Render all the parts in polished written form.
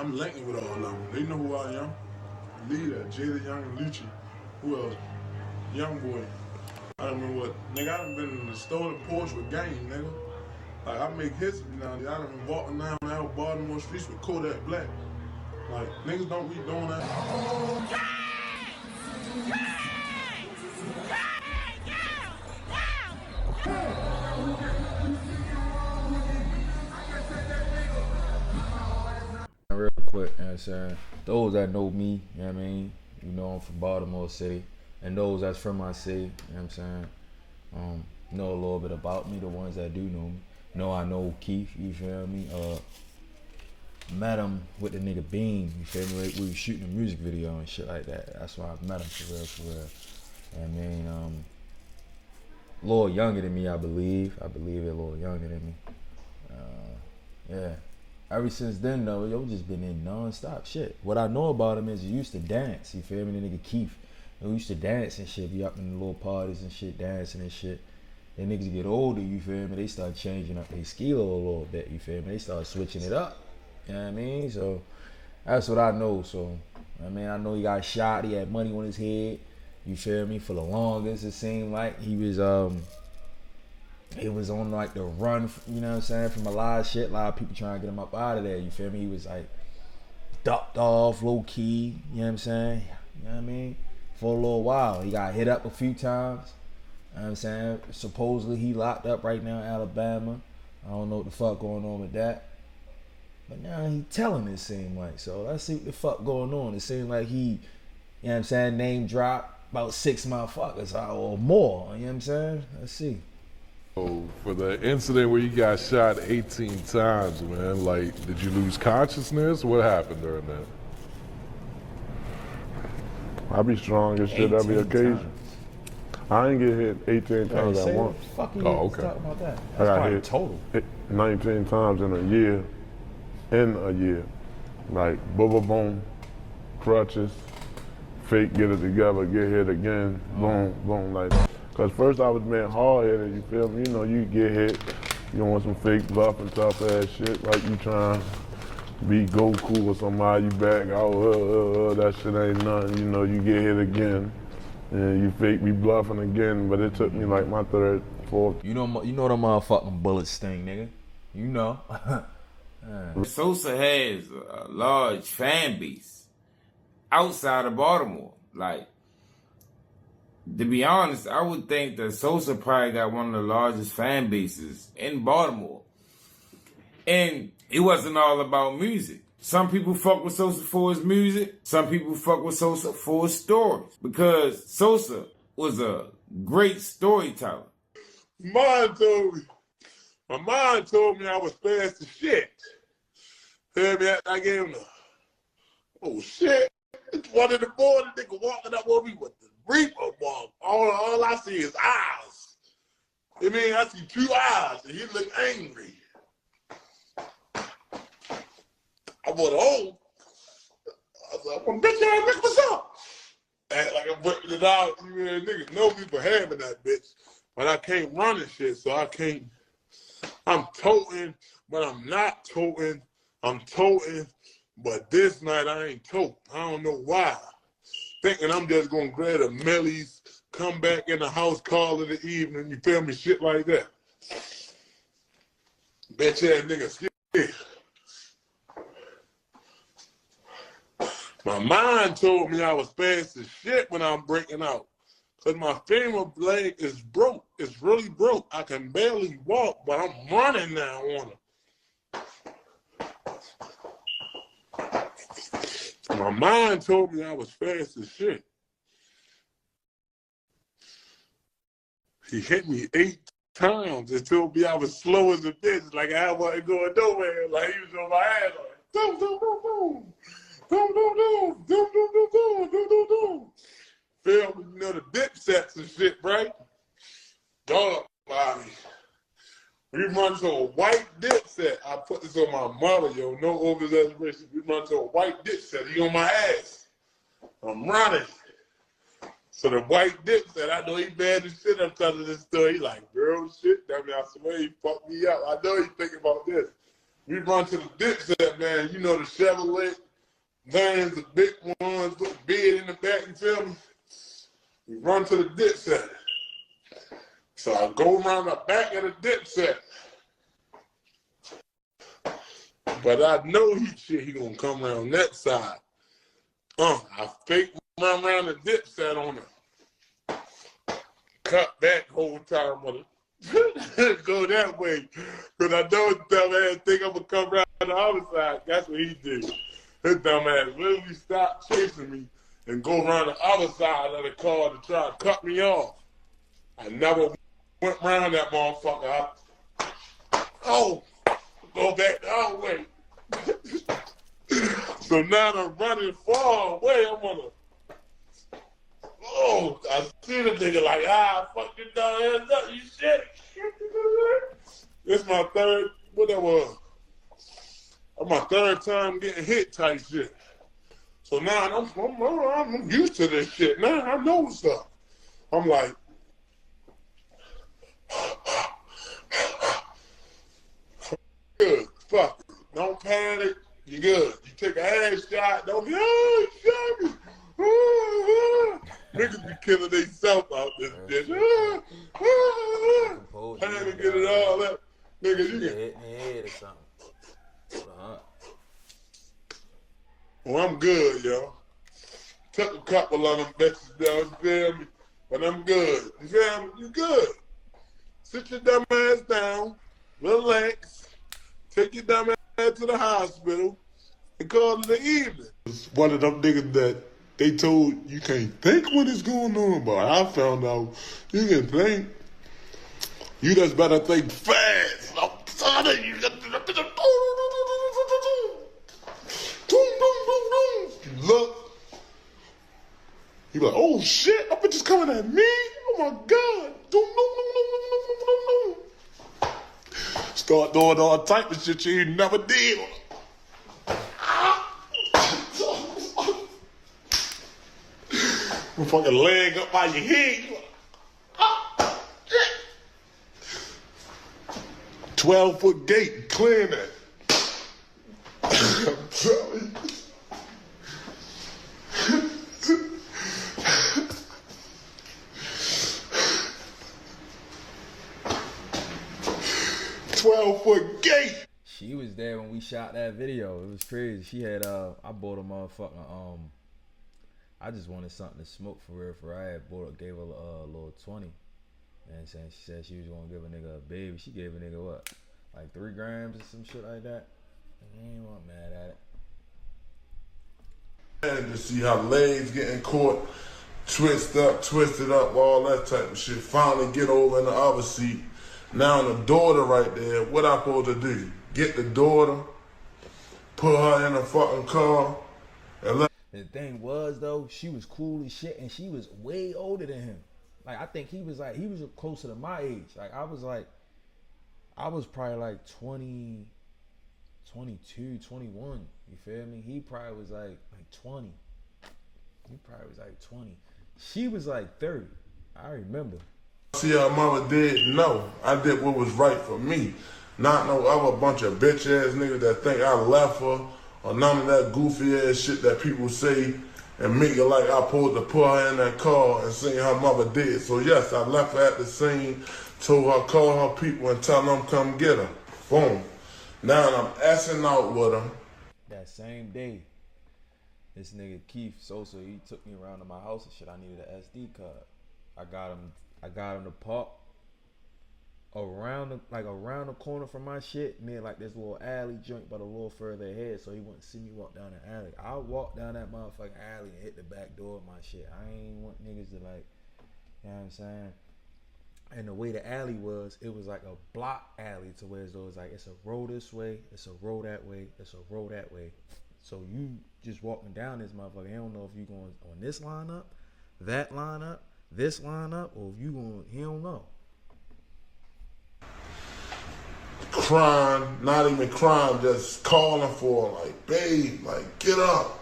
I'm linking with all of them. They know who I am. Leader, Jada Young and Lucci. Who else? Young boy. I don't know what. Nigga, I done been in the stolen Porsche with game, nigga. Like, I make history now. I done been walking down out Baltimore streets with Kodak Black. Like, niggas don't be doing that. Real quick, you know what I'm saying? Those that know me, you know what I mean? You know I'm from Baltimore City. And those that's from my city, you know what I'm saying? Know a little bit about me, the ones that do know me. Know I know Keith, you feel me? Met him with the nigga Beam, you feel me? We was shooting a music video and shit like that. That's why I met him for real, for real. I mean, a little younger than me, I believe. I believe a little younger than me. Yeah. Ever since then, though, yo, just been in non-stop shit. What I know about him is he used to dance, you feel me? The nigga Keith, he used to dance and shit, be up in the little parties and shit, dancing and shit. Then niggas get older, you feel me? They start changing up their skilo a little bit, you feel me? They start switching it up, you know what I mean? So, that's what I know, so. I mean, I know he got shot, he had money on his head, you feel me? For the longest, it seemed like he was on like the run, you know what I'm saying, from a lot of shit. A lot of people trying to get him up out of there, you feel me? He was like ducked off, low key, you know what I'm saying? You know what I mean? For a little while. He got hit up a few times, you know what I'm saying? Supposedly he locked up right now in Alabama. I don't know what the fuck going on with that. But now he telling it seem like. So let's see what the fuck going on. It seems like he, you know what I'm saying, name dropped about 6 motherfuckers or more, you know what I'm saying? Let's see. So for the incident where you got shot 18 times, man, like, did you lose consciousness? What happened during that? I be strong as shit every occasion. Times. I ain't get hit 18 times at once. Fuck you okay. talking about that? I That's got probably hit total. 19 times in a year. Like, boom, boom, crutches, fake, get it together, get hit again, boom, boom, like that. Cause first I was being hard-headed, you feel me? You know, you get hit, you want some fake bluff and tough ass shit, like you trying to be Goku or somebody, you back out, that shit ain't nothing, you know, you get hit again, and you fake be bluffing again, but it took me like my third, fourth. You know them motherfucking bullets sting, nigga. You know. Sosa has a large fan base outside of Baltimore. Like, to be honest, I would think that Sosa probably got one of the largest fan bases in Baltimore. And it wasn't all about music. Some people fuck with Sosa for his music. Some people fuck with Sosa for his stories. Because Sosa was a great storyteller. My mom told me I was fast as shit. Feel me? I gave him the, oh shit. It's one of the boys, the nigga walking up on me with the reaper bomb. All I see is eyes. I mean, I see 2 eyes, and he look angry. I went home. I was like, well, bitch ass nigga, what's up? And like I'm whipping it out. You know, niggas know me for having that bitch. But I can't run and shit, so I can't. I'm toting, but I'm not toting. I'm toting, but this night I ain't toting. I don't know why. Thinking I'm just gonna grab a Millie's, come back in the house, call it the evening, you feel me? Shit like that. Bitch ass nigga scared. My mind told me I was fast as shit when I'm breaking out. Cause my femur leg is broke. It's really broke. I can barely walk, but I'm running now on it. My mind told me I was fast as shit. He hit me 8 times and told me I was slow as a bitch, like I wasn't going nowhere. Like he was on my ass, like boom, boom, boom, boom, boom, boom, boom, boom, boom, boom, boom, boom, boom, boom. Feel me, you know the dipsets and shit, right? Dog body. We run to a white dipset. I put this on my mother, yo. No over-exaggeration. We run to a white dipset. He on my ass. I'm running. So the white dipset, I know he bad as shit. I'm telling this story. He like, girl, shit. I mean, I swear he fucked me up. I know he thinking about this. We run to the dipset, man. You know the Chevrolet vans, the big ones with the bed in the back, you feel me? We run to the dipset. So I go around the back of the dipset. But I know he gonna come around that side. I fake run around the dipset on him. Cut back whole time with it. Go that way. Because I know his dumb ass think I'm gonna come around the other side. That's what he did. His dumb ass literally stopped chasing me and go around the other side of the car to try to cut me off. I never went around that motherfucker. Go back the other way. So now I'm running far away. I'm on I see the nigga like, fuck your dumb ass up, you shit. This my third, what that was? My third time getting hit type shit. So now I'm used to this shit. Now I know what's up. I'm like, good, fuck it. Don't panic, you good. You take a ass shot, don't be, you shot me. Niggas be killing themselves out this bitch. Panic, get it all that. Nigga, you get hit in the head or something. Well, I'm good, yo. Took a couple of them bitches down, you feel me? But I'm good. You feel me? You good. Sit your dumb ass down, relax, take your dumb ass to the hospital, and call it an evening. It's one of them niggas that they told you can't think what is going on, but I found out you can think. You just better think fast. I'm telling you, you look, you like, oh shit, that bitch is coming at me. Oh my god. Start doing all type of shit you never did. Fucking leg up by your head. 12-foot gate, clear that. I'm telling you. 12-foot gate. She was there when we shot that video. It was crazy. She had I bought a motherfucking I just wanted something to smoke for real. I had gave her a little 20. And saying she said she was gonna give a nigga a baby. She gave a nigga what? Like 3 grams or some shit like that. I ain't want mad at it. And to see how legs getting caught, twisted up, all that type of shit. Finally get over in the other seat. Now the daughter right there, what I supposed to do? Get the daughter, put her in a fucking car, and let. The thing was though, she was cool as shit, and she was way older than him. Like I think he was closer to my age. Like I was probably like 20, 22, 21. You feel me? He probably was like 20. He probably was like 20. She was like 30. I remember. See, her mama did know. I did what was right for me. Not no other bunch of bitch ass niggas that think I left her or none of that goofy ass shit that people say and make it like I supposed to put her in that car and say her mother did. So yes, I left her at the scene, told her call her people and tell them come get her. Boom. Now I'm assing out with her. That same day, this nigga Keith Sosa, he took me around to my house and shit. I needed an SD card. I got him to park around the corner from my shit, near like this little alley joint, but a little further ahead, so he wouldn't see me walk down the alley. I walked down that motherfucking alley and hit the back door of my shit. I ain't want niggas to like, you know what I'm saying? And the way the alley was, it was like a block alley to where it was like, it's a road this way, it's a road that way, it's a road that way. So you just walking down this motherfucker, you don't know if you going on this lineup, that lineup, this lineup, or if you going, he don't know. Crying, not even crying, just calling for her, like, babe, like, get up.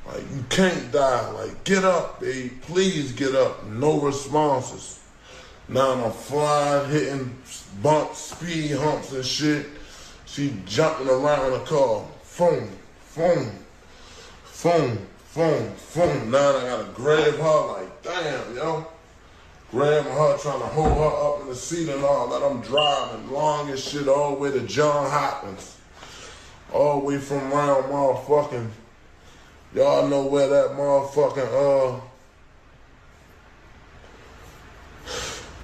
Like, you can't die. Like, get up, babe. Please get up. No responses. Now I'm flying, hitting bumps, speed humps and shit. She jumping around the car. Boom, boom, boom, boom, boom. Now I gotta grab her like, damn, yo. Grabbing her, trying to hold her up in the seat and all that. I'm driving long as shit all the way to John Hopkins. All the way from around motherfucking, y'all know where that motherfucking,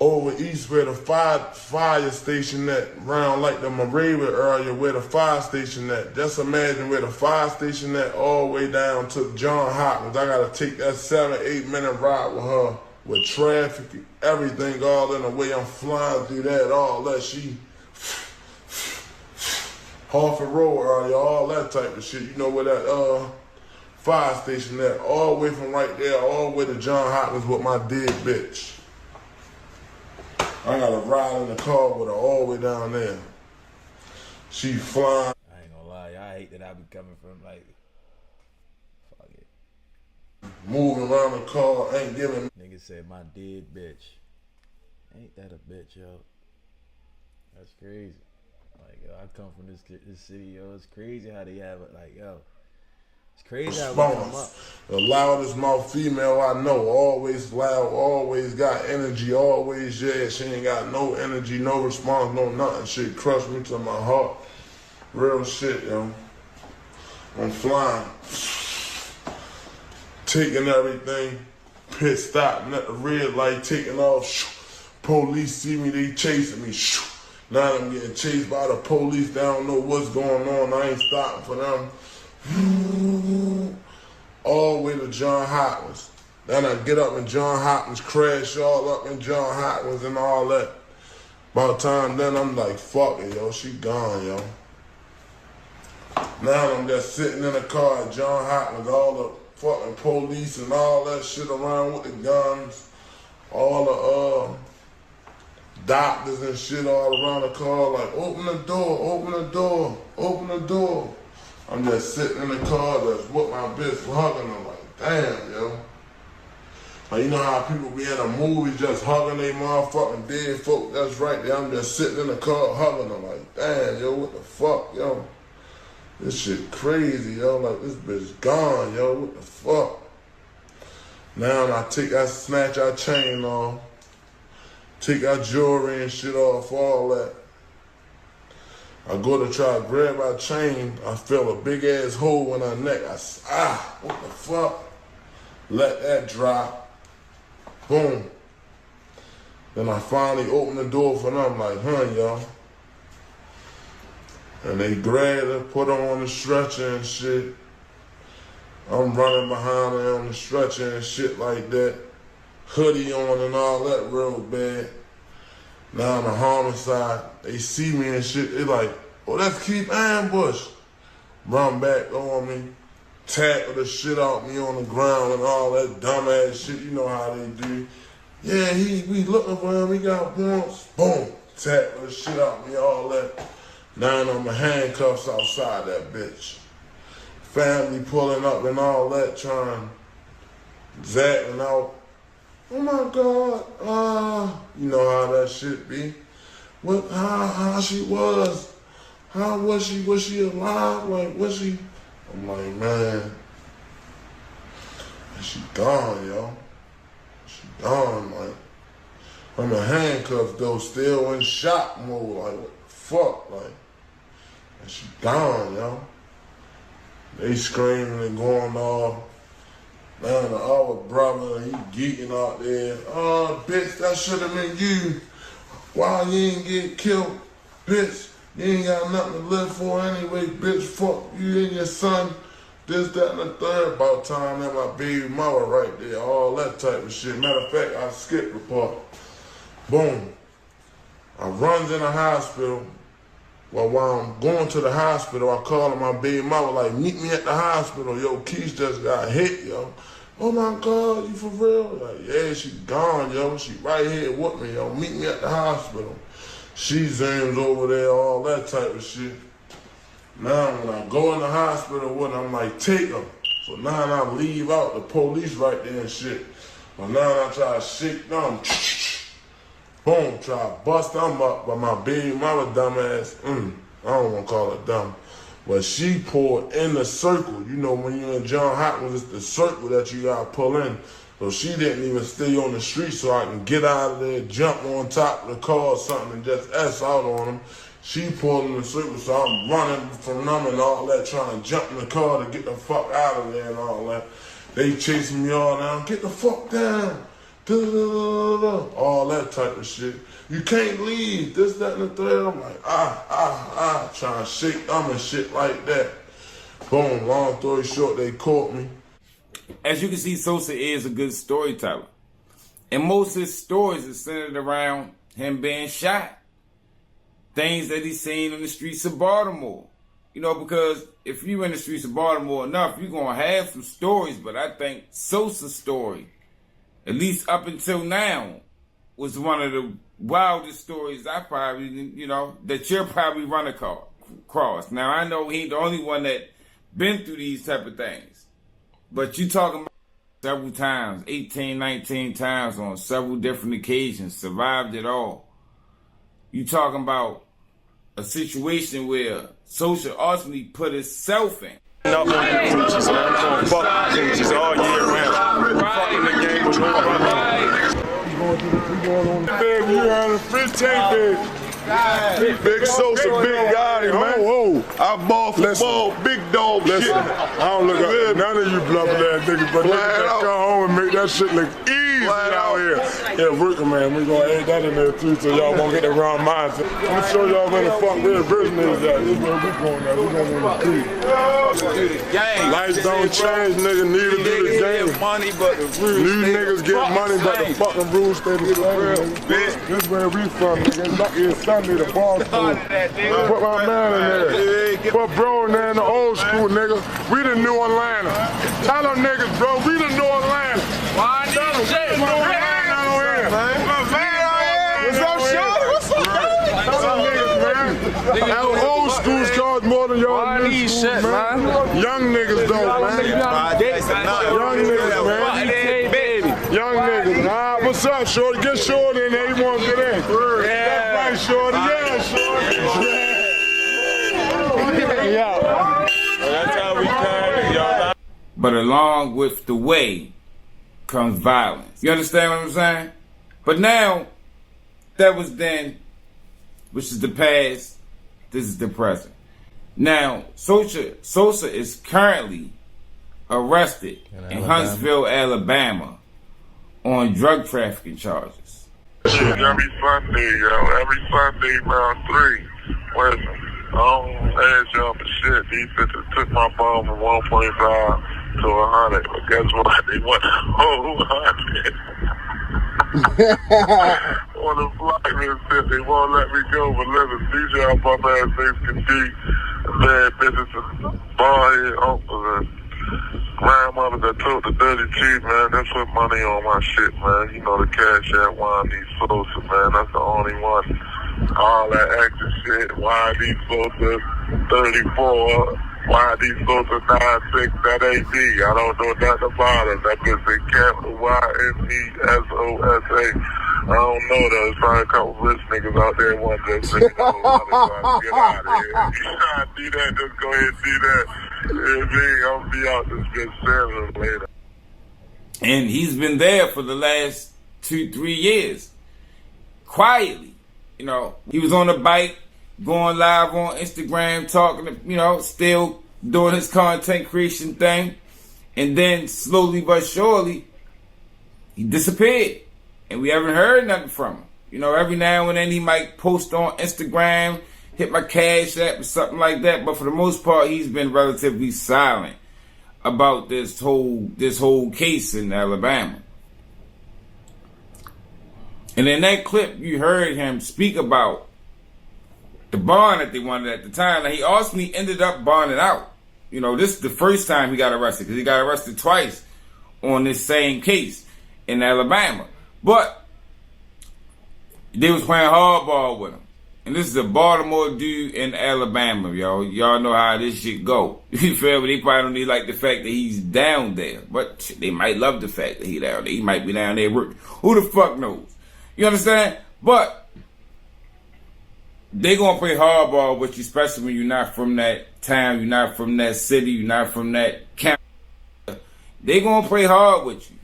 over east where the fire station at, around like the Moravian area where the fire station at. Just imagine where the fire station at all the way down to John Hopkins. I gotta take that 7-8 minute ride with her, with traffic, everything all in the way. I'm flying through that, all that. She Harford Road area, all that type of shit. You know where that fire station at, all the way from right there, all the way to John Hopkins with my dead bitch. I gotta ride in the car with her all the way down there. She flying. I ain't gonna lie, I hate that I be coming from like, fuck it. Moving around the car, ain't giving. Nigga said my dead bitch. Ain't that a bitch, yo? That's crazy. Like, yo, I come from this city, yo. It's crazy how they have it. Like, yo, it's crazy how we come up. The loudest mouth female I know, always loud, always got energy, always, yeah. She ain't got no energy, no response, no nothing. Shit crushed me to my heart. Real shit, yo. I'm flying. Taking everything. Pit stop, at the red light, taking off. Police see me, they chasing me. Now I'm getting chased by the police. They don't know what's going on. I ain't stopping for them. All the way to John Hopkins. Then I get up in John Hopkins, crash all up in John Hopkins and all that. By the time then I'm like, fuck it, yo, she gone, yo. Now I'm just sitting in the car at John Hopkins, all the fucking police and all that shit around with the guns, all the doctors and shit all around the car, like, open the door, open the door, open the door. I'm just sitting in the car, just with my bitch hugging her, like, damn, yo. Like, you know how people be in a movie just hugging they motherfucking dead folk? That's right there. I'm just sitting in the car hugging her, like, damn, yo, what the fuck, yo? This shit crazy, yo. Like, this bitch gone, yo. What the fuck? Now I snatch our chain off, take our jewelry and shit off, all that. I go to try to grab our chain. I feel a big ass hole in her neck. What the fuck? Let that drop. Boom. Then I finally open the door for them, like, y'all. And they grabbed her, put her on the stretcher and shit. I'm running behind her on the stretcher and shit like that. Hoodie on and all that real bad. Now on the homicide, they see me and shit, they like, oh, let's keep ambush. Run back on me, tackle the shit out me on the ground and all that dumbass shit, you know how they do. Yeah, we looking for him, he got warrants. Boom, tackle the shit out me, all that. Now I'm in handcuffs outside that bitch. Family pulling up and all that, trying, zapping out. Oh my God, you know how that shit be. How she was? How was she? Was she alive? Like, was she? I'm like, man, she gone, yo. She gone, like. I'm in handcuffs though, still in shock mode, like, what the fuck, like. And she gone, yo. They screaming and going off. Man, the other brother, he geeking out there. Oh, bitch, that should have been you. Why you ain't get killed? Bitch, you ain't got nothing to live for anyway. Bitch, fuck you and your son. This, that, and the third. About time that my baby mama right there. All that type of shit. Matter of fact, I skipped the part. Boom. I runs in the hospital. Well, while I'm going to the hospital, I call my baby mama, like, meet me at the hospital. Yo, Keith just got hit, yo. Oh my God, you for real? Like, yeah, she gone, yo. She right here with me, yo. Meet me at the hospital. She zooms over there, all that type of shit. Now, when I go in the hospital with her, I'm like, take her. So now I leave out, the police right there and shit. But now I try to shake them. Boom, try to bust them up, but my baby mama dumbass, I don't want to call her dumb. But she pulled in the circle. You know, when you're in John Hopkins, it's the circle that you gotta pull in. So she didn't even stay on the street so I can get out of there, jump on top of the car or something and just S out on them. She pulled in the circle, so I'm running from them and all that, trying to jump in the car to get the fuck out of there and all that. They chasing me all down, get the fuck down, all that type of shit. You can't leave, this, that, and the third. I'm like, trying to shake them and shit like that. Boom, long story short, they caught me. As you can see, Sosa is a good storyteller. And most of his stories are centered around him being shot. Things that he's seen in the streets of Baltimore. You know, because if you're in the streets of Baltimore enough, you're going to have some stories. But I think Sosa's story, at least up until now, was one of the wildest stories I probably, you know, that you'll probably run across. Now, I know he ain't the only one that been through these type of things. But you talking about several times, 18, 19 times on several different occasions, survived it all. You talking about a situation where Sosa ultimately put himself in. Up on the coochies, man. I'm gonna fuck coochies all year round. Fucking the game with nobody. We going on the big, you on the 15, big. Big Sosa, big guy, man. Whoa. I ball for ball, big dog shit. I don't look up none of you bluffing ass niggas, but niggas that come home and make that shit look easy out here. Yeah, working, man. We gonna add that in there too, so y'all won't get the wrong mindset. I'm gonna show y'all where the fuck real business is at. This is where we going at. We going on the street. Life don't change, nigga. Neither do the game. Money, but the These niggas get money, but the fucking rules stay the same. This is where we from, nigga. Lucky it's Sunday, the ball school. Put my man in there. Put bro in there in the old school, nigga. We the new Atlanta. Tell them niggas, bro, we the new Atlanta. YNE SOSA. What's up, Shorty? What's up, baby? Tell them niggas, man. Our old schools cost more than y'all new schools, man. Young niggas, though, man. Young niggas, man. Young niggas. Ah, what's up, Shorty? Get Shorty in there. He won't get in. That's right, Shorty. Yeah, Shorty. Yeah. That's how we come, y'all. But along with the way comes violence. You understand what I'm saying? But now, that was then, which is the past, this is the present. Now, Sosa is currently arrested in Huntsville, Alabama on drug trafficking charges. Every Sunday, every Sunday around 3. Listen, I don't ask y'all for shit. These bitches took my ball from 1.5 to 100. But guess what? They want the whole 100. On the block, they won't let me go. But listen, these y'all bum ass things can be bad business and bald-head uncles and grandmothers that took the dirty cheap, man. They put money on my shit, man. You know the cash at YNE SOSA, man. That's the only one. All that extra shit. YNE SOSA 34. YNE SOSA 96. That ain't me. I don't know nothing about it. That bitch in capital YNE SOSA. I don't know though. There's probably a couple rich niggas out there want to say, get out of here. If you try to do that, just go ahead and do that. I'm gonna be out this bitch later. And he's been there for the last 2-3 years. Quietly. You know, he was on the bike, going live on Instagram, talking to, you know, still doing his content creation thing. And then slowly but surely, he disappeared. And we haven't heard nothing from him. You know, every now and then he might post on Instagram, hit my Cash App or something like that. But for the most part, he's been relatively silent about this whole case in Alabama. And in that clip, you heard him speak about the bond that they wanted at the time. Now, he ultimately ended up bonding out. You know, this is the first time he got arrested, because he got arrested twice on this same case in Alabama. But they was playing hardball with him. And this is a Baltimore dude in Alabama, y'all. Y'all know how this shit go. You feel me? They probably don't need like the fact that he's down there. But they might love the fact that he's down there. He might be down there working. Who the fuck knows? You understand? But they gonna play hardball with you, especially when you're not from that town, you're not from that city, you're not from that county. They gonna play hard with you,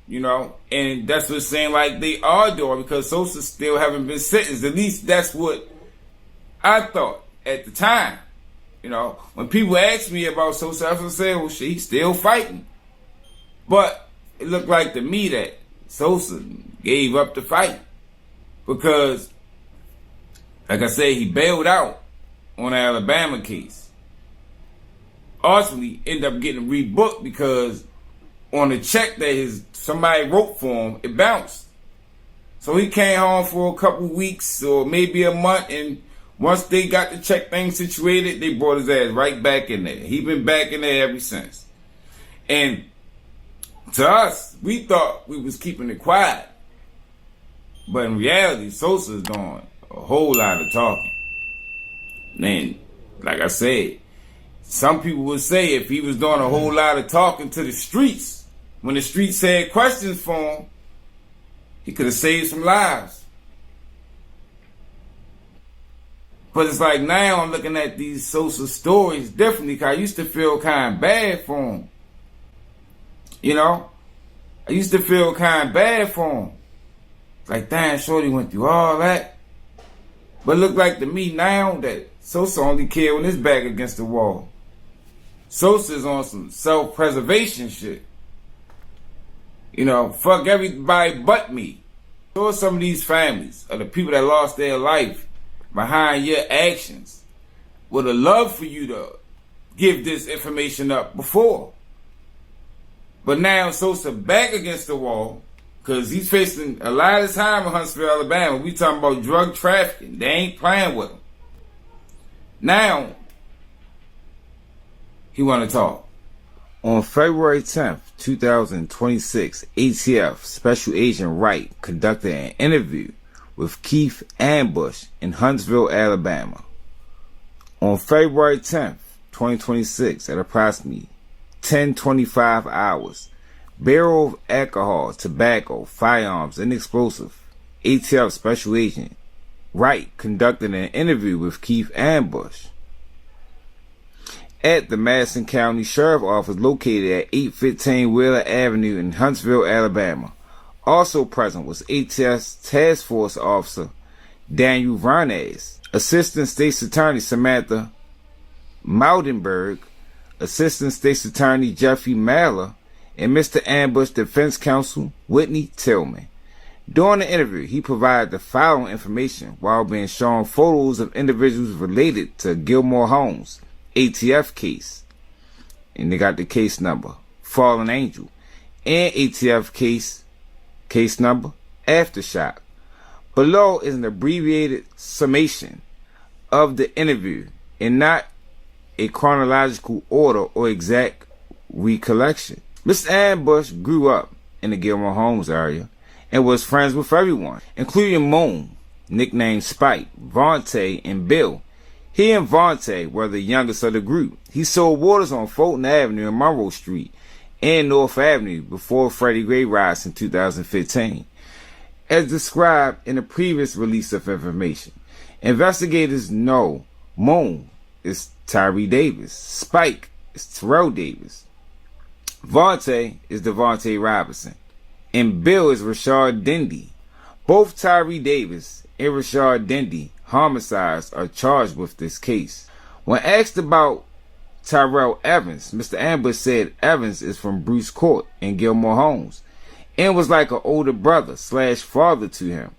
you know, and that's what it seems like they are doing because Sosa still haven't been sentenced. At least that's what I thought at the time. You know, when people ask me about Sosa, I was saying, well, shit, he's still fighting. But it looked like to me that Sosa gave up the fight because, like I said, he bailed out on the Alabama case. Ultimately, ended up getting rebooked because on the check that somebody wrote for him, it bounced. So he came home for a couple weeks or maybe a month, and once they got the check thing situated, they brought his ass right back in there. He been back in there ever since. And to us, we thought we was keeping it quiet. But in reality, Sosa's doing a whole lot of talking. And like I said, some people would say if he was doing a whole lot of talking to the streets, when the streets had questions for him, he could have saved some lives. But it's like now I'm looking at these Sosa stories differently because I used to feel kind of bad for him. You know? I used to feel kind of bad for him. Like, damn, shorty went through all that. But it look like to me now that Sosa only cared when his back against the wall. Sosa's on some self-preservation shit. You know, fuck everybody but me. So are some of these families of the people that lost their life behind your actions would have loved for you to give this information up before. But now Sosa back against the wall because he's facing a lot of time in Huntsville, Alabama. We talking about drug trafficking. They ain't playing with him. Now, he want to talk. On February 10th, 2026, ATF Special Agent Wright conducted an interview with Keith Ambush in Huntsville, Alabama. On February 10th, 2026, at approximately 10:25 hours, Bureau of Alcohol, Tobacco, Firearms, and Explosive, ATF Special Agent Wright conducted an interview with Keith Ambush at the Madison County Sheriff Office located at 815 Wheeler Avenue in Huntsville, Alabama. Also present was ATF Task Force Officer Daniel Varnez, Assistant State's Attorney Samantha Maudenberg, Assistant State's Attorney Jeffrey Maller, and Mr. Ambush Defense Counsel Whitney Tillman. During the interview, he provided the following information while being shown photos of individuals related to Gilmore Holmes ATF case. And they got the case number, Fallen Angel, and ATF case number, Aftershock. Below is an abbreviated summation of the interview and not a chronological order or exact recollection. Mr. Ambush grew up in the Gilmore Holmes area and was friends with everyone, including Moon, nicknamed Spike, Vontae, and Bill. He and Vontae were the youngest of the group. He sold waters on Fulton Avenue and Monroe Street and North Avenue before Freddie Gray riots in 2015. As described in a previous release of information, investigators know Moon is Tyree Davis, Spike is Terrell Davis, Vontae is Devontae Robinson, and Bill is Rashard Dendy. Both Tyree Davis and Rashard Dendy homicides are charged with this case. When asked about Tyrell Evans, Mr. Ambush said Evans is from Bruce Court in Gilmore Holmes and was like an older brother / father to him.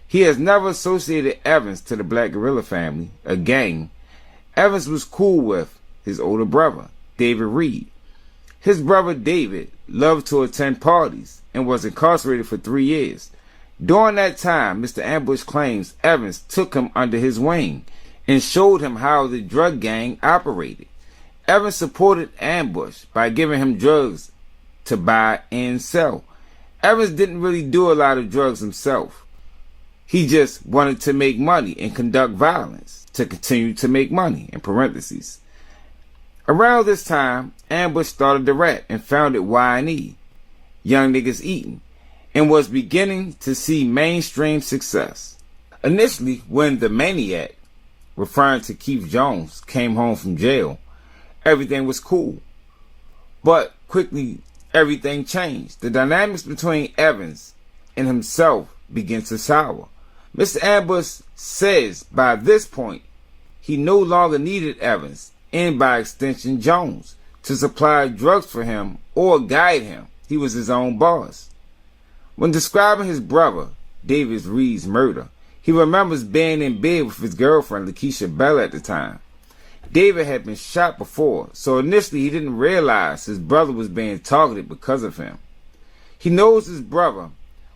He has never associated Evans to the Black Guerrilla family, a gang. Evans was cool with his older brother, David Reed. His brother David loved to attend parties and was incarcerated for 3 years. During that time, Mr. Ambush claims Evans took him under his wing and showed him how the drug gang operated. Evans supported Ambush by giving him drugs to buy and sell. Evans didn't really do a lot of drugs himself. He just wanted to make money and conduct violence to continue to make money, in parentheses. Around this time, Ambush started the rap and founded YNE, Young Niggas Eatin', and was beginning to see mainstream success. Initially, when the maniac, referring to Keith Jones, came home from jail, everything was cool. But quickly, everything changed. The dynamics between Evans and himself began to sour. Mr. Ambush says by this point, he no longer needed Evans, and by extension Jones, to supply drugs for him or guide him. He was his own boss. When describing his brother, David Reed's murder, he remembers being in bed with his girlfriend, Lakeisha Bell, at the time. David had been shot before, so initially he didn't realize his brother was being targeted because of him. He knows his brother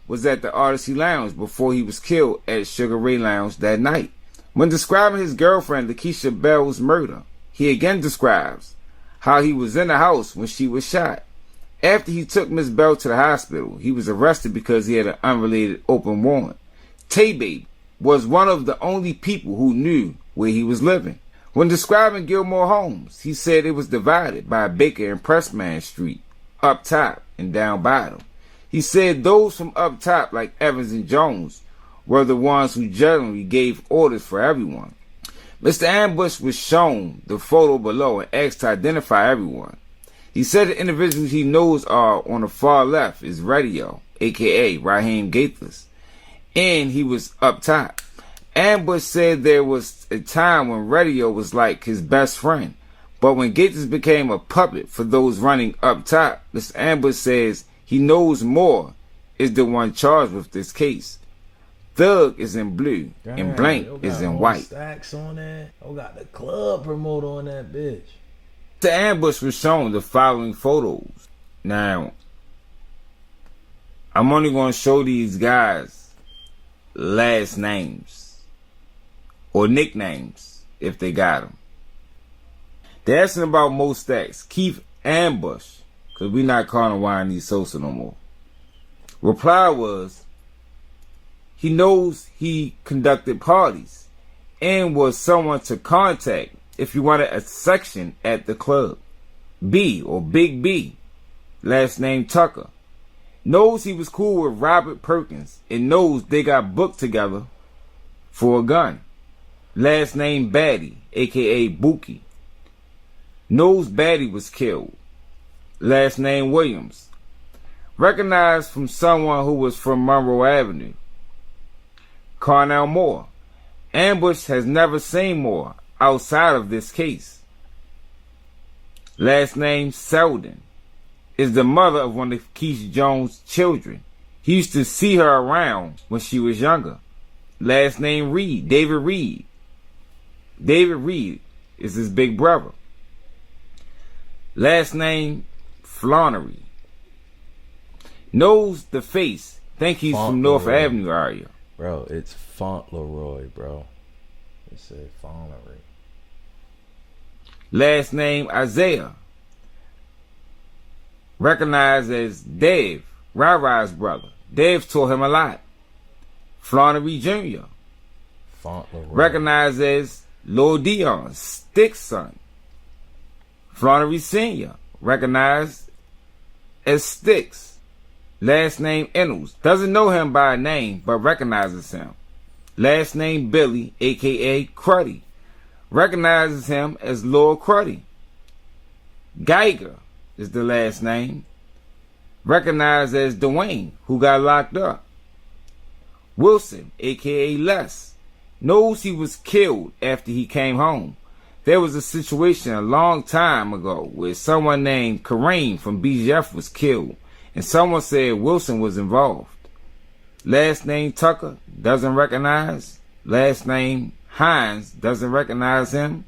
was at the Odyssey Lounge before he was killed at Sugar Ray Lounge that night. When describing his girlfriend, Lakeisha Bell's murder, he again describes how he was in the house when she was shot. After he took Miss Bell to the hospital, he was arrested because he had an unrelated open warrant. Tay-Baby was one of the only people who knew where he was living. When describing Gilmore Homes, he said it was divided by Baker and Pressman Street, up top and down bottom. He said those from up top, like Evans and Jones, were the ones who generally gave orders for everyone. Mr. Ambush was shown the photo below and asked to identify everyone. He said the individuals he knows are on the far left is Radio, aka Raheem Gaithless, and he was up top. Ambush said there was a time when Radio was like his best friend, but when Gaithless became a puppet for those running up top, Mr. Ambush says he knows more is the one charged with this case. Thug is in blue, and Blank is in white. Stacks on that. Oh, got the club promoter on that bitch. The Ambush was shown the following photos. Now, I'm only going to show these guys last names or nicknames if they got them. They're asking about Mo Stacks, Keith Ambush, because we not calling YNE Sosa no more. Reply was, he knows he conducted parties and was someone to contact if you wanted a section at the club. B, or Big B, last name Tucker, knows he was cool with Robert Perkins and knows they got booked together for a gun. Last name Batty, aka Bookie, knows Batty was killed. Last name Williams, recognized from someone who was from Monroe Avenue. Cornell Moore, Ambush has never seen Moore outside of this case. Last name Selden, is the mother of one of Keith Jones' children. He used to see her around when she was younger. Last name Reed, David Reed. David Reed is his big brother. Last name Flannery, knows the face, think he's from North Avenue area. Bro, it's Fauntleroy, bro. It said Fauntleroy. Last name Isaiah, recognized as Dave, Ra-Ra's brother. Dave taught him a lot. Flannery Jr., Fauntleroy, recognized as Lord Dion's Stick's son. Flannery Sr., recognized as Sticks. Last name Ennels, doesn't know him by name, but recognizes him. Last name Billy, aka Cruddy, recognizes him as Lord Cruddy. Geiger is the last name, recognized as Dwayne, who got locked up. Wilson, aka Les, knows he was killed after he came home. There was a situation a long time ago where someone named Kareem from BGF was killed, and someone said Wilson was involved. Last name Tucker, doesn't recognize. Last name Hines, doesn't recognize him.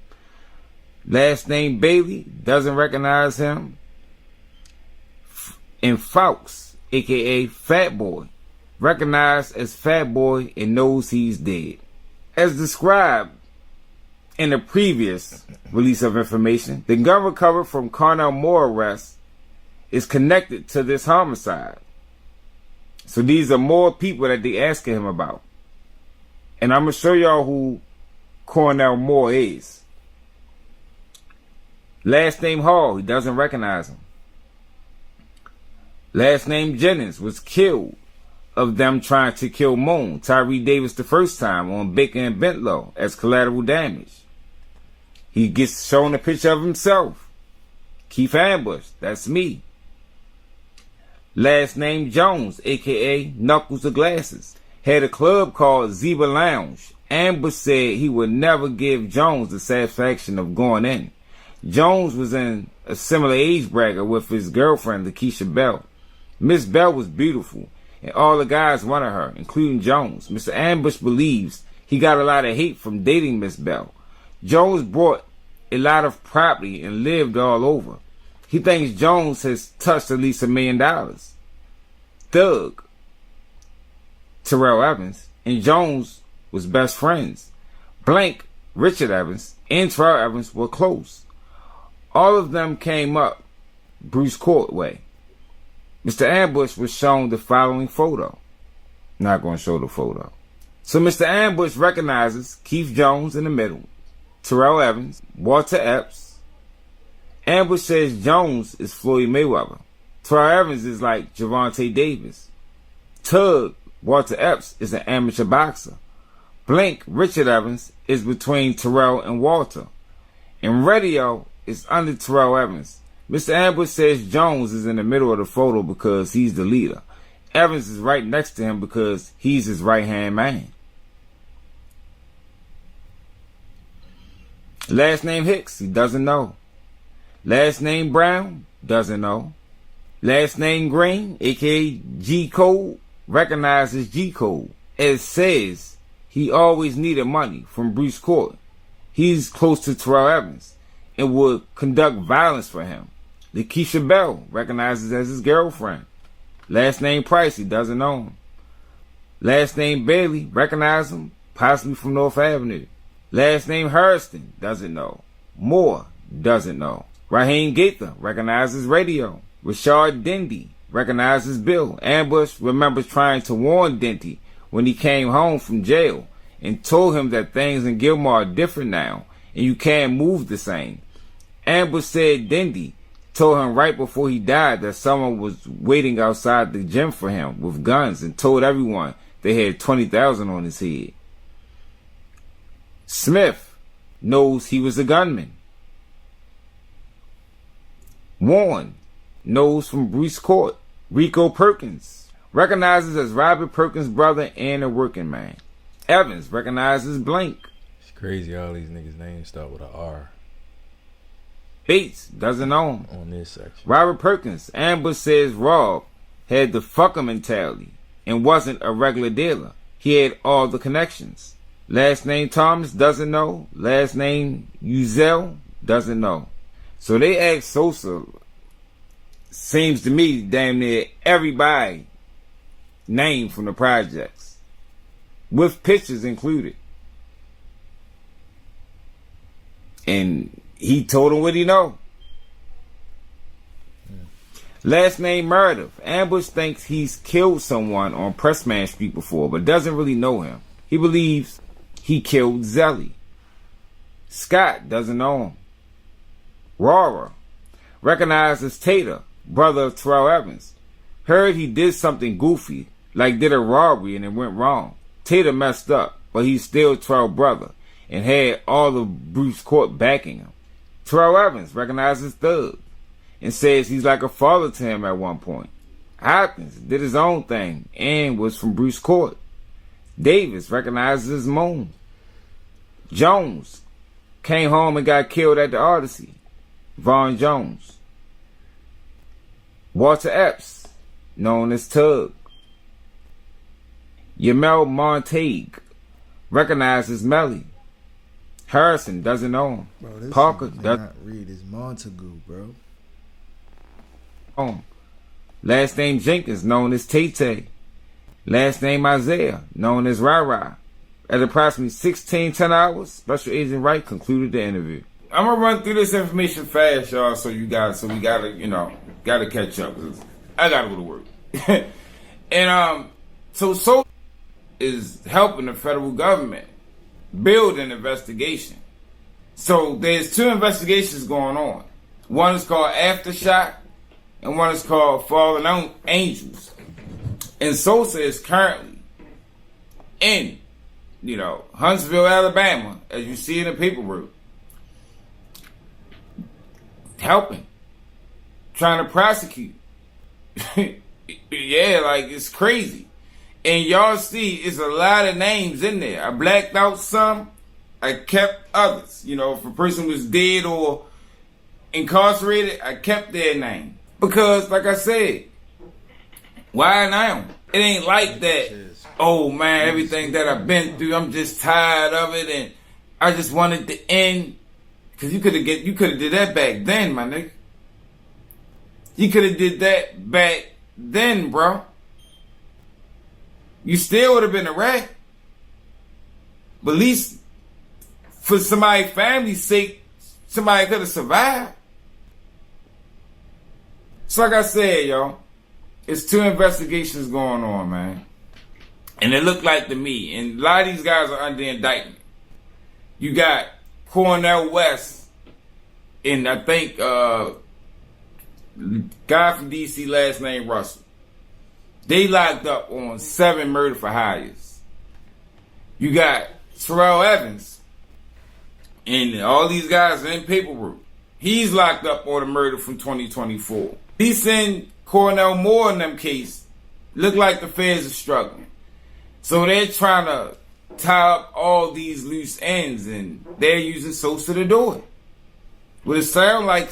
Last name Bailey, doesn't recognize him. And Fawkes, aka Fat Boy, recognized as Fat Boy and knows he's dead. As described in the previous release of information, the gun recovered from Cornell Moore arrest is connected to this homicide. So these are more people that they asking him about. And I'm going to show y'all who Cornell Moore is. Last name Hall, he doesn't recognize him. Last name Jennings was killed of them trying to kill Moon, Tyree Davis, the first time on Baker and Bentlow as collateral damage. He gets shown a picture of himself. Keith Ambush, that's me. Last name Jones, a.k.a. Knuckles of Glasses. Had a club called Zebra Lounge. Ambush said he would never give Jones the satisfaction of going in. Jones was in a similar age bracket with his girlfriend, Lakeisha Bell. Miss Bell was beautiful, and all the guys wanted her, including Jones. Mr. Ambush believes he got a lot of hate from dating Miss Bell. Jones bought a lot of property and lived all over. He thinks Jones has touched at least $1 million. Thug, Terrell Evans, and Jones was best friends. Blank, Richard Evans, and Terrell Evans were close. All of them came up Bruce Court way. Mr. Ambush was shown the following photo. Not going to show the photo. So Mr. Ambush recognizes Keith Jones in the middle, Terrell Evans, Walter Epps. Ambush says Jones is Floyd Mayweather. Terrell Evans is like Gervonta Davis. Tug, Walter Epps, is an amateur boxer. Blink, Richard Evans, is between Terrell and Walter. And Radio is under Terrell Evans. Mr. Ambush says Jones is in the middle of the photo because he's the leader. Evans is right next to him because he's his right-hand man. Last name Hicks, he doesn't know. Last name Brown, doesn't know. Last name Green, aka G Code, recognizes G Code. It says he always needed money from Bruce Court. He's close to Terrell Evans and would conduct violence for him. Lakeisha Bell recognizes as his girlfriend. Last name Price, he doesn't know him. Last name Bailey, recognizes him, possibly from North Avenue. Last name Hurston, doesn't know. Moore, doesn't know. Raheem Gaither recognizes Radio. Rashard Dendy recognizes Bill. Ambush remembers trying to warn Denty when he came home from jail and told him that things in Gilmore are different now and you can't move the same. Ambush said Dendy told him right before he died that someone was waiting outside the gym for him with guns and told everyone they had 20,000 on his head. Smith knows he was a gunman. Warren knows from Bruce Court. Rico Perkins recognizes as Robert Perkins' brother and a working man. Evans recognizes Blank. It's crazy all these niggas' names start with an R. Bates doesn't know him. On this section. Robert Perkins, Ambush says Rob had the fucker mentality and wasn't a regular dealer. He had all the connections. Last name Thomas, doesn't know. Last name Uzel, doesn't know. So they asked Sosa, seems to me, damn near everybody named from the projects, with pictures included. And he told him what he know. Last name Meredith. Ambush thinks he's killed someone on Pressman Street before, but doesn't really know him. He believes he killed Zelly. Scott doesn't know him. Rora recognizes Tater, brother of Terrell Evans. Heard he did something goofy, like did a robbery and it went wrong. Tater messed up, but he's still Terrell's brother and had all of Bruce Court backing him. Terrell Evans recognizes Thug and says he's like a father to him at one point. Hopkins did his own thing and was from Bruce Court. Davis recognizes Moon. Jones came home and got killed at the Odyssey. Vaughn Jones. Walter Epps, known as Tug. Yamel Montague recognizes Melly. Harrison doesn't know him. Bro, this Parker does not read is Montague, bro. Last name Jenkins, known as Tay-Tay. Last name Isaiah, known as Rai. At approximately 16:10 hours, Special Agent Wright concluded the interview. I'm gonna run through this information fast, y'all, so we gotta catch up. 'Cause I gotta go to work. And so is helping the federal government build an investigation. So there's 2 investigations going on. One is called Aftershock, and one is called Fallen Angels. And Sosa is currently in, Huntsville, Alabama, as you see in the paperwork, helping, trying to prosecute. Yeah, like, it's crazy. And y'all see, it's a lot of names in there. I blacked out some, I kept others. If a person was dead or incarcerated, I kept their name. Because, like I said, why now? It ain't like that. Oh man, everything that I've been through, I'm just tired of it, and I just wanted to end. Cause you could have did that back then, my nigga. You could have did that back then, bro. You still would have been a rat. But at least for somebody's family's sake, somebody could have survived. So like I said, y'all, it's 2 investigations going on, man. And it looked like to me, and a lot of these guys are under indictment. You got Cornell West, and I think guy from DC, last name Russell. They locked up on 7 murder for hires. You got Terrell Evans, and all these guys are in paperwork. He's locked up on a murder from 2024. He's in Cornell Moore in them case. Look like the feds are struggling. So they're trying to tie up all these loose ends, and they're using Sosa to do it. What it sound like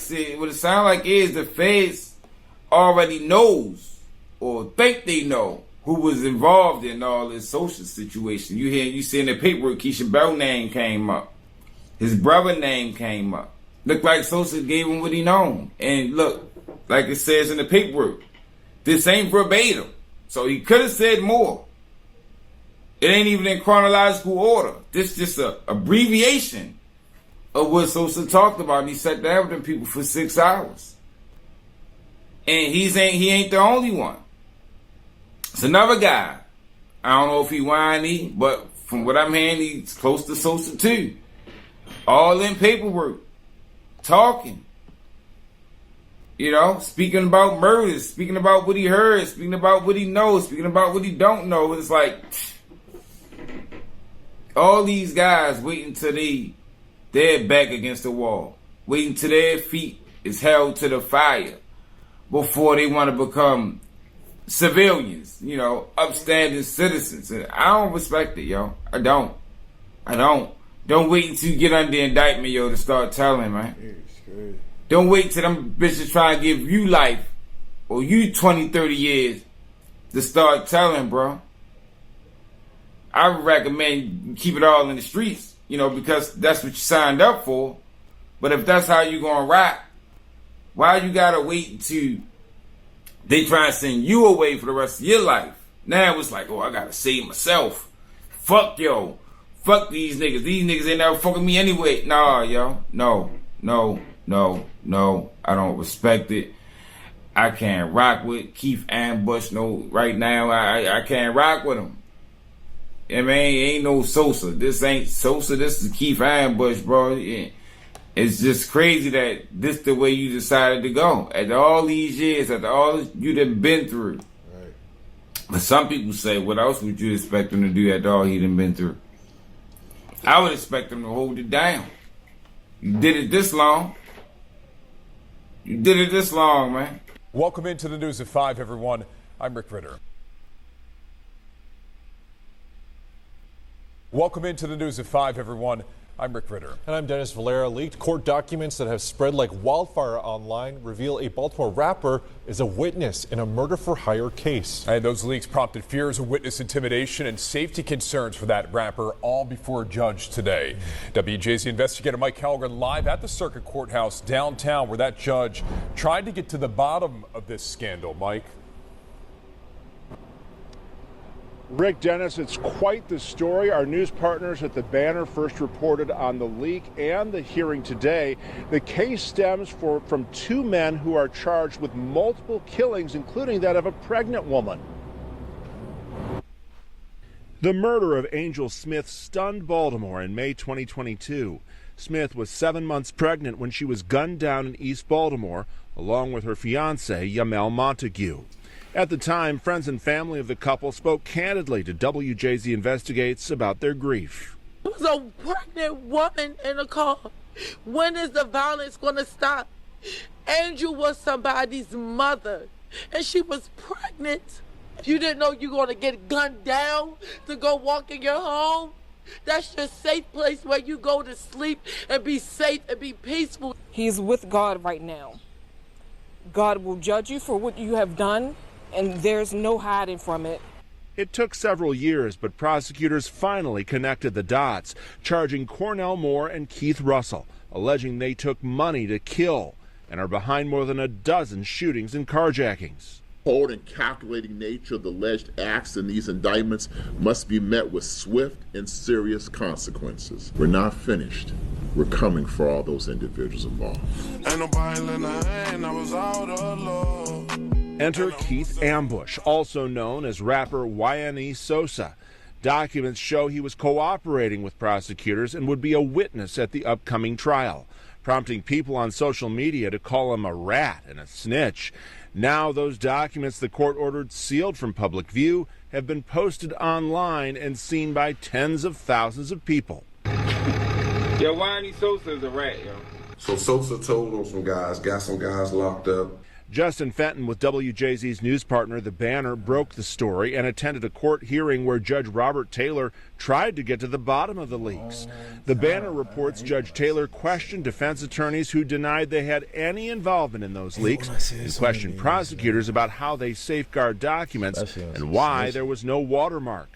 is the feds already knows or think they know who was involved in all this social situation. You see in the paperwork, Keisha Bell's name came up. His brother name came up. Looked like Sosa gave him what he known. And look, like it says in the paperwork, this ain't verbatim. So he could have said more. It ain't even in chronological order. This just a abbreviation of what Sosa talked about. And he sat down with them people for 6 hours. And he ain't the only one. It's another guy. I don't know if he YNE, but from what I'm hearing, he's close to Sosa too. All in paperwork. Talking. Speaking about murders, speaking about what he heard, speaking about what he knows, speaking about what he don't know. It's like all these guys waiting till they're back against the wall, waiting till their feet is held to the fire before they want to become civilians, upstanding citizens. And I don't respect it, yo. I don't. Don't wait until you get under indictment, yo, to start telling, man. Don't wait till them bitches try to give you life or you 20, 30 years to start telling, bro. I would recommend you keep it all in the streets, because that's what you signed up for. But if that's how you gonna rock, why you gotta wait until they try to send you away for the rest of your life? Now it's like, I gotta save myself. Fuck yo. Fuck these niggas. These niggas ain't never fucking me anyway. Nah, yo. No. I don't respect it. I can't rock with Keith Ambush. No, right now I can't rock with him. Ain't no Sosa. This ain't Sosa. This is Keith Ambush, bro. It's just crazy that this the way you decided to go. After all these years, after all you done been through. Right. But some people say, what else would you expect him to do after all he done been through? I would expect him to hold it down. You did it this long. Man. Welcome into the News at 5, everyone. I'm Rick Ritter. Welcome into the News at 5, everyone. I'm Rick Ritter. And I'm Dennis Valera. Leaked court documents that have spread like wildfire online reveal a Baltimore rapper is a witness in a murder-for-hire case. And those leaks prompted fears of witness intimidation and safety concerns for that rapper, all before a judge today. WJZ investigator Mike Callaghan live at the Circuit Courthouse downtown, where that judge tried to get to the bottom of this scandal. Mike? Rick, Dennis, it's quite the story. Our news partners at the Banner first reported on the leak and the hearing today. The case stems from 2 men who are charged with multiple killings, including that of a pregnant woman. The murder of Angel Smith stunned Baltimore in May 2022. Smith was 7 months pregnant when she was gunned down in East Baltimore, along with her fiancé, Yamel Montague. At the time, friends and family of the couple spoke candidly to WJZ Investigates about their grief. There was a pregnant woman in the car. When is the violence going to stop? Angel was somebody's mother, and she was pregnant. You didn't know you were going to get gunned down to go walk in your home? That's your safe place where you go to sleep and be safe and be peaceful. He's with God right now. God will judge you for what you have done, and there's no hiding from it. It took several years, but prosecutors finally connected the dots, charging Cornell Moore and Keith Russell, alleging they took money to kill and are behind more than a dozen shootings and carjackings. Cold and calculating nature of the alleged acts in these indictments must be met with swift and serious consequences. We're not finished. We're coming for all those individuals involved. Enter Keith Ambush, also known as rapper YNE Sosa. Documents show he was cooperating with prosecutors and would be a witness at the upcoming trial, prompting people on social media to call him a rat and a snitch. Now those documents the court ordered sealed from public view have been posted online and seen by tens of thousands of people. Yo, YNE Sosa is a rat, yo. So Sosa told on some guys, got some guys locked up. Justin Fenton with WJZ's news partner The Banner broke the story and attended a court hearing where Judge Robert Taylor tried to get to the bottom of the leaks. The Banner reports Judge Taylor questioned defense attorneys who denied they had any involvement in those leaks and questioned prosecutors about how they safeguard documents and why there was no watermark.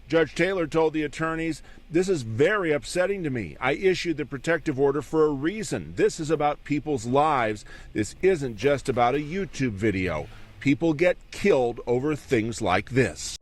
Judge Taylor told the attorneys, "This is very upsetting to me. I issued the protective order for a reason. This is about people's lives. This isn't just about a YouTube video. People get killed over things like this."